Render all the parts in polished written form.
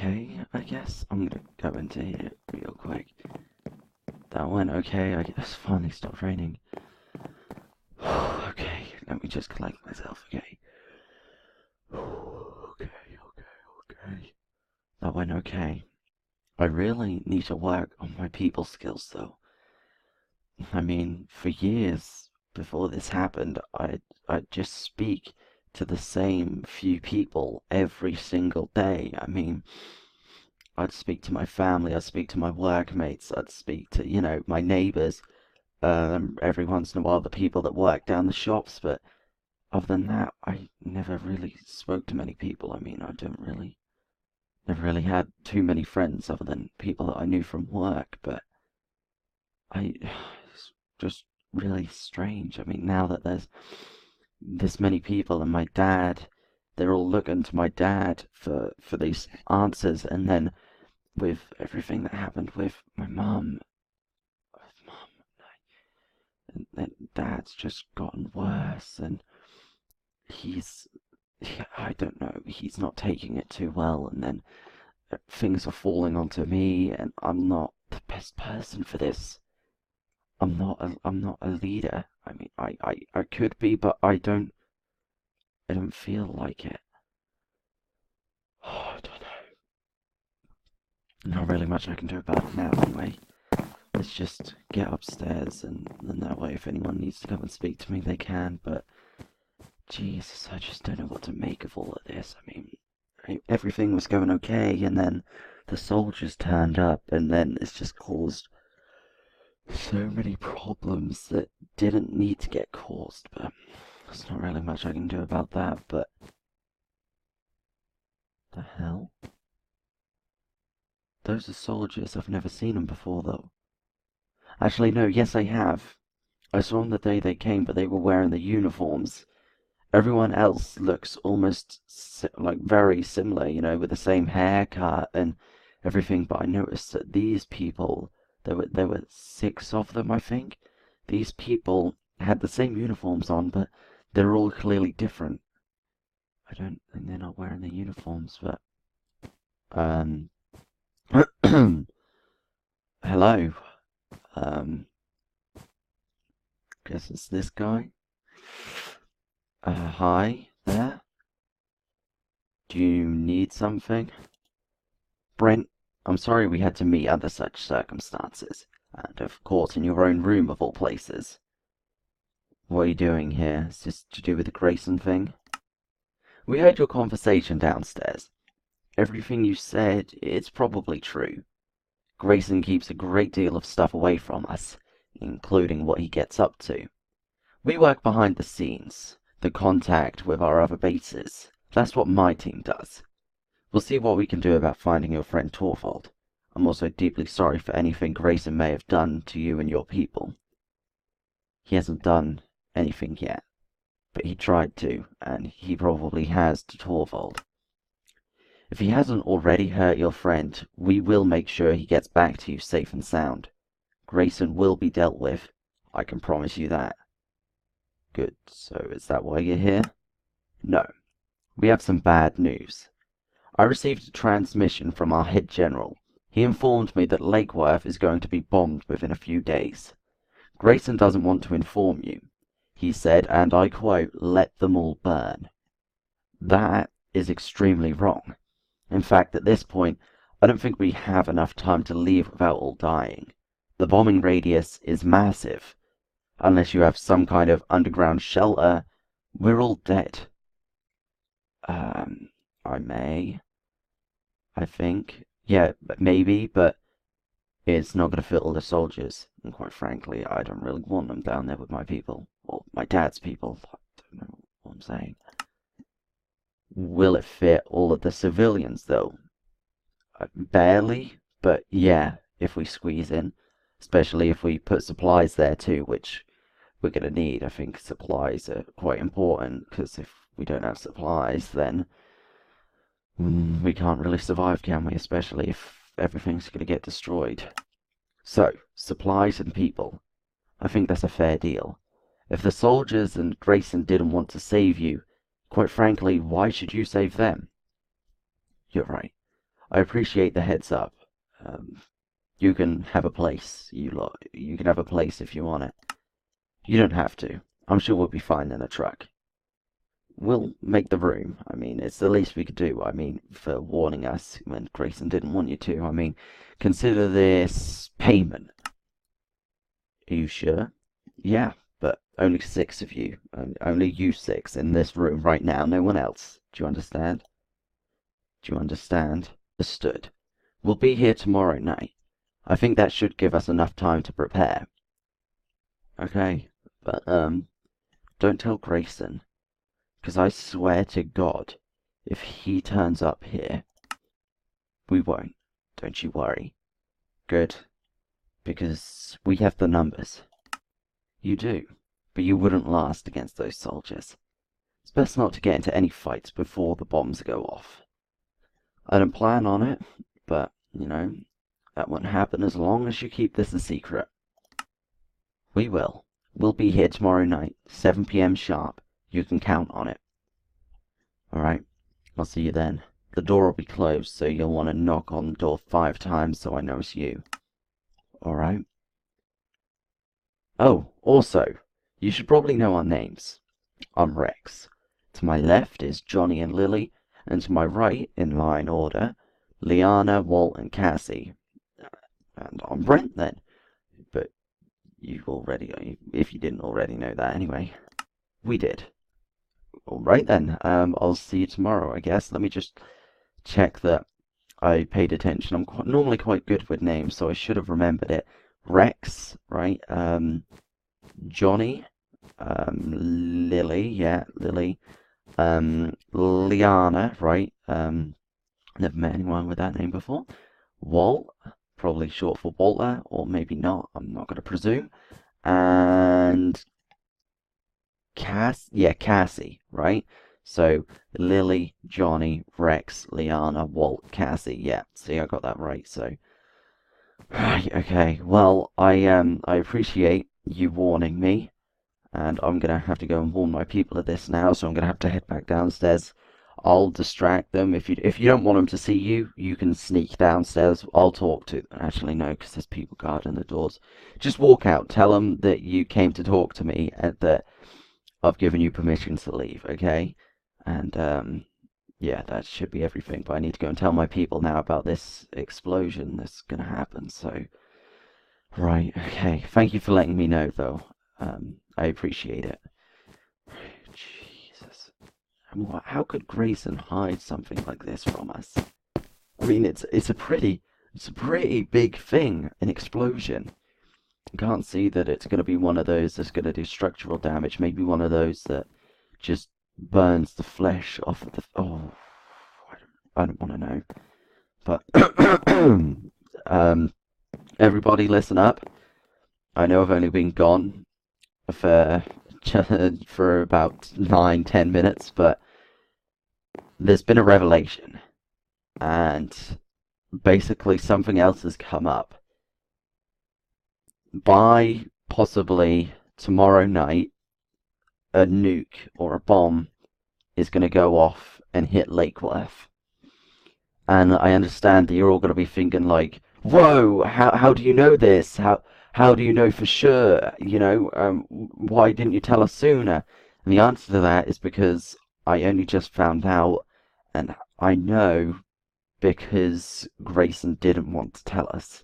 okay, I guess. I'm gonna go into here real quick. That went okay, I guess. Finally stopped raining. Okay, let me just collect myself, okay. Okay. That went okay. I really need to work on my people skills, though. I mean, for years before this happened, I'd just speak to the same few people every single day. I mean, I'd speak to my family, I'd speak to my workmates, I'd speak to, my neighbours, every once in a while the people that work down the shops, but other than that, I never really spoke to many people. I mean, never really had too many friends other than people that I knew from work, but it's just really strange. I mean, now that there's this many people and my dad, they're all looking to my dad for these answers, and then with everything that happened with my mum, and dad's just gotten worse, and he's, I don't know, he's not taking it too well, and then things are falling onto me, and I'm not the best person for this. I'm not a leader. I mean, I could be, but I don't feel like it. Oh, I don't know. Not really much I can do about it now, anyway. Let's just get upstairs, and then that way, if anyone needs to come and speak to me, they can. But Jesus, I just don't know what to make of all of this. I mean, everything was going okay, and then the soldiers turned up, and then it's just caused so many problems that didn't need to get caused, but there's not really much I can do about that. But the hell? Those are soldiers. I've never seen them before, though. Actually, no, yes I have. I saw them the day they came, but they were wearing the uniforms. Everyone else looks almost like very similar, with the same haircut and everything, but I noticed that these people, there were 6 of them, I think. These people had the same uniforms on, but they're all clearly different. I don't think they're not wearing the uniforms, but hello. Guess it's this guy. Hi there. Do you need something? Brent, I'm sorry we had to meet under such circumstances, and of course in your own room of all places. What are you doing here? Is this to do with the Grayson thing? We heard your conversation downstairs. Everything you said, it's probably true. Grayson keeps a great deal of stuff away from us, including what he gets up to. We work behind the scenes, the contact with our other bases. That's what my team does. We'll see what we can do about finding your friend Torvald. I'm also deeply sorry for anything Grayson may have done to you and your people. He hasn't done anything yet, but he tried to, and he probably has to Torvald. If he hasn't already hurt your friend, we will make sure he gets back to you safe and sound. Grayson will be dealt with, I can promise you that. Good, so is that why you're here? No. We have some bad news. I received a transmission from our head general. He informed me that Lake Worth is going to be bombed within a few days. Grayson doesn't want to inform you. He said, and I quote, "Let them all burn." That is extremely wrong. In fact, at this point, I don't think we have enough time to leave without all dying. The bombing radius is massive. Unless you have some kind of underground shelter, we're all dead. I may. I think. Yeah, maybe, but it's not going to fit all the soldiers. And quite frankly, I don't really want them down there with my people. Or my dad's people. I don't know what I'm saying. Will it fit all of the civilians, though? Barely, but yeah, if we squeeze in. Especially if we put supplies there too, which we're going to need. I think supplies are quite important, because if we don't have supplies, then we can't really survive, can we? Especially if everything's going to get destroyed. So, supplies and people. I think that's a fair deal. If the soldiers and Grayson didn't want to save you, quite frankly, why should you save them? You're right. I appreciate the heads up. You can have a place. You can have a place if you want it. You don't have to. I'm sure we'll be fine in a truck. We'll make the room. I mean, it's the least we could do. I mean, for warning us when Grayson didn't want you to. I mean, consider this payment. Are you sure? Yeah, but only 6 of you. Only you 6 in this room right now. No one else. Do you understand? Do you understand? Understood. We'll be here tomorrow night. I think that should give us enough time to prepare. Okay, but, don't tell Grayson. Because I swear to God, if he turns up here, we won't. Don't you worry. Good. Because we have the numbers. You do. But you wouldn't last against those soldiers. It's best not to get into any fights before the bombs go off. I don't plan on it, but, you know, that won't happen as long as you keep this a secret. We will. We'll be here tomorrow night, 7 p.m. sharp. You can count on it. Alright, I'll see you then. The door will be closed, so you'll want to knock on the door 5 times so I know it's you. Alright? Oh, also, you should probably know our names. I'm Rex. To my left is Johnny and Lily, and to my right, in line order, Liana, Walt, and Cassie. And I'm Brent then. But you already, if you didn't already know that anyway. We did. Alright then, I'll see you tomorrow, I guess. Let me just check that I paid attention. I'm normally quite good with names, so I should have remembered it. Rex, right? Johnny, Lily, yeah, Lily. Liana, right? Never met anyone with that name before. Walt, probably short for Walter, or maybe not. I'm not going to presume. And Cassie, right? So Lily, Johnny, Rex, Liana, Walt, Cassie. Yeah, see, I got that right. So, right, okay. Well, I appreciate you warning me, and I'm gonna have to go and warn my people of this now. So I'm gonna have to head back downstairs. I'll distract them. If you don't want them to see you, you can sneak downstairs. I'll talk to them. Actually, no, because there's people guarding the doors. Just walk out. Tell them that you came to talk to me and that I've given you permission to leave, okay? And, yeah, that should be everything. But I need to go and tell my people now about this explosion that's gonna happen, so... Right, okay. Thank you for letting me know, though. I appreciate it. Jesus. How could Grayson hide something like this from us? I mean, it's a pretty big thing, an explosion. I can't see that it's going to be one of those that's going to do structural damage. Maybe one of those that just burns the flesh off of the... Oh, I don't want to know. But, everybody listen up. I know I've only been gone for about 9-10 minutes, but there's been a revelation. And basically something else has come up. By possibly tomorrow night, a nuke or a bomb is going to go off and hit Lake Worth. And I understand that you're all going to be thinking like, whoa, how do you know this? How do you know for sure? You know, why didn't you tell us sooner? And the answer to that is because I only just found out, and I know because Grayson didn't want to tell us.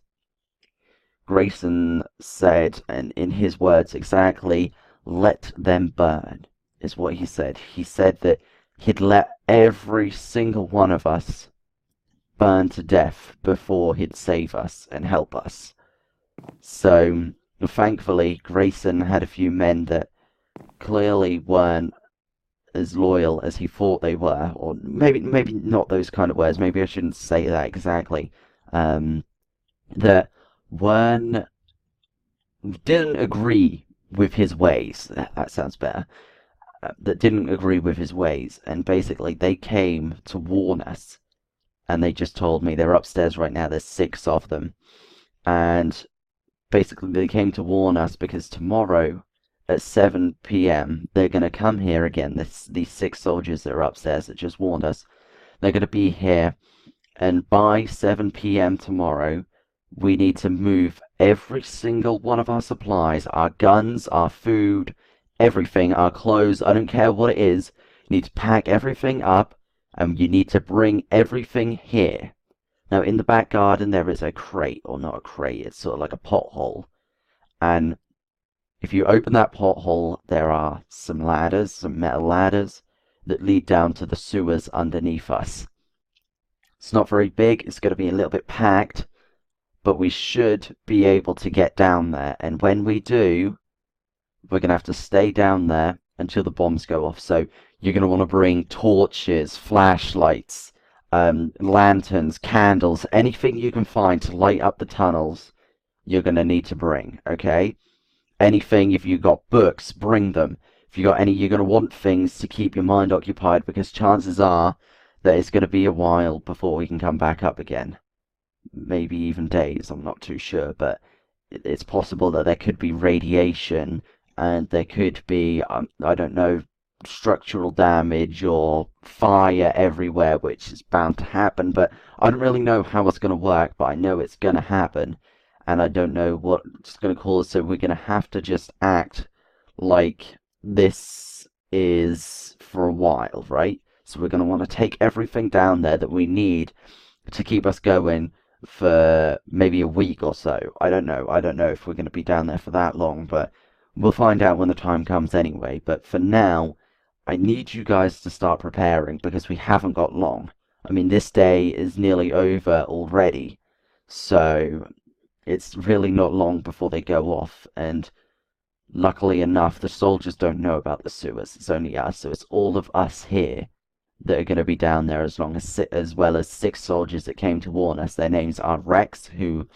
Grayson said, and in his words exactly, let them burn, is what he said. He said that he'd let every single one of us burn to death before he'd save us and help us. So, thankfully, Grayson had a few men that clearly weren't as loyal as he thought they were, or maybe not those kind of words, maybe I shouldn't say that exactly, that didn't agree with his ways, that sounds better, that didn't agree with his ways, and basically they came to warn us, and they just told me they're upstairs right now, there's 6 of them, and basically they came to warn us because tomorrow at 7 p.m. they're going to come here again, these 6 soldiers that are upstairs that just warned us, they're going to be here, and by 7 p.m. tomorrow, we need to move every single one of our supplies, our guns, our food, everything, our clothes, I don't care what it is. You need to pack everything up, and you need to bring everything here. Now, in the back garden, there is a crate, or not a crate, it's sort of like a pothole. And if you open that pothole, there are some ladders, some metal ladders, that lead down to the sewers underneath us. It's not very big, it's going to be a little bit packed, but we should be able to get down there. And when we do, we're going to have to stay down there until the bombs go off. So you're going to want to bring torches, flashlights, lanterns, candles, anything you can find to light up the tunnels, you're going to need to bring, okay? Anything, if you've got books, bring them. If you got any, you're going to want things to keep your mind occupied, because chances are that it's going to be a while before we can come back up again. Maybe even days, I'm not too sure, but it's possible that there could be radiation, and there could be, I don't know, structural damage or fire everywhere, which is bound to happen. But I don't really know how it's going to work, but I know it's going to happen, and I don't know what it's going to cause, so we're going to have to just act like this is for a while, right? So we're going to want to take everything down there that we need to keep us going for maybe a week or so. I don't know. I don't know if we're going to be down there for that long, but we'll find out when the time comes anyway. But for now, I need you guys to start preparing, because we haven't got long. I mean, this day is nearly over already, so it's really not long before they go off. And luckily enough, the soldiers don't know about the sewers. It's only us, so it's all of us here that are going to be down there, as well as 6 soldiers that came to warn us. Their names are Rex, who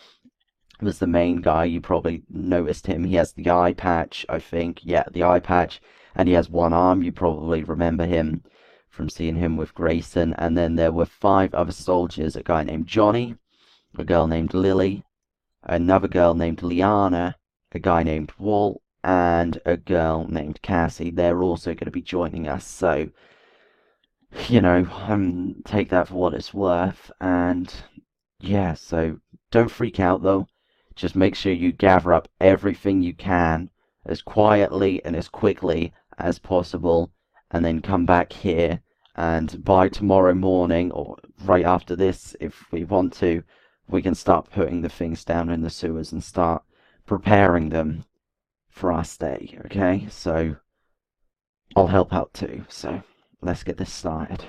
was the main guy. You probably noticed him. He has the eye patch, I think. Yeah, the eye patch. And he has one arm. You probably remember him from seeing him with Grayson. And then there were 5 other soldiers. A guy named Johnny, a girl named Lily, another girl named Liana, a guy named Walt, and a girl named Cassie. They're also going to be joining us. So, you know, take that for what it's worth. And yeah, so don't freak out though. Just make sure you gather up everything you can as quietly and as quickly as possible, and then come back here. And by tomorrow morning, or right after this, if we want to, we can start putting the things down in the sewers and start preparing them for our stay, okay? So I'll help out too. So let's get this started.